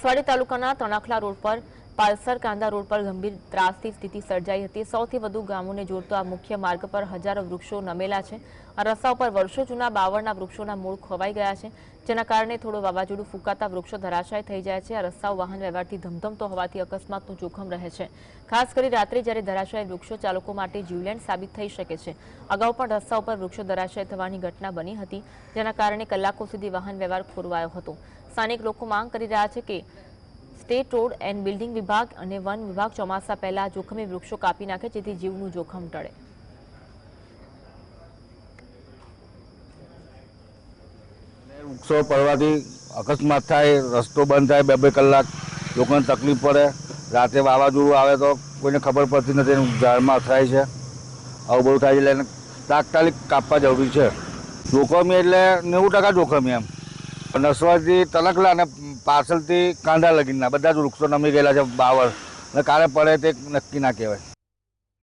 નસવાડી તાલુકાના તણાખલા રોડ પર પાલસર કાંદા રોડ પર ગંભીર ત્રાસની સ્થિતિ સર્જાઈ હતી। સૌથી વધુ ગામોને જોડતો આ મુખ્ય માર્ગ પર હજારો વૃક્ષો નમેલા છે। આ રસ્તા ઉપર વર્ષો જૂના બાવળના વૃક્ષોના મૂળ ખોવાઈ ગયા છે, જેના કારણે થોડો વાવાઝોડું ફૂંકાતા વૃક્ષો ધરાશાય થઈ જાય છે। આ રસ્તાઓ વાહન વ્યવહારથી ધમધમતો હોવાથી અકસ્માતનું જોખમ રહે છે, ખાસ કરી રાત્રે જ્યારે ધરાશાય વૃક્ષો ચાલકો માટે જીવલેણ સાબિત થઈ શકે છે। અગાઉ પણ રસ્તા ઉપર વૃક્ષો ધરાશાય થવાની ઘટના બની હતી, જેના કારણે કલાકો સુધી વાહન વ્યવહાર ખોરવાયો હતો। સ્થાનિક લોકો માંગ કરી રહ્યા છે કે સ્ટેટ રોડ એન્ડ બિલ્ડિંગ વિભાગ અને વન વિભાગ ચોમાસા પહેલા જોખમી વૃક્ષો કાપી નાખે, જેથી જીવનું જોખમ ટળે। વૃક્ષો પડવાથી અકસ્માત થાય, રસ્તો બંધ થાય, 2-2 કલાક લોકોને તકલીફ પડે। રાતે વાવાઝોડું આવે તો કોઈને ખબર પડતી નથી, ઝાડમાં અથડાય છે, આવું બધું થાય છે। એટલે તાત્કાલિક કાપવા જરૂરી છે। જોખમી એટલે 90% જોખમી એમ। નસવાડીથી તણખલા અને પાછળથી કાંદા લગીના બધા જ વૃક્ષો નમી ગયેલા છે બાવળ, અને કાલે પડે તે નક્કી ના કહેવાય।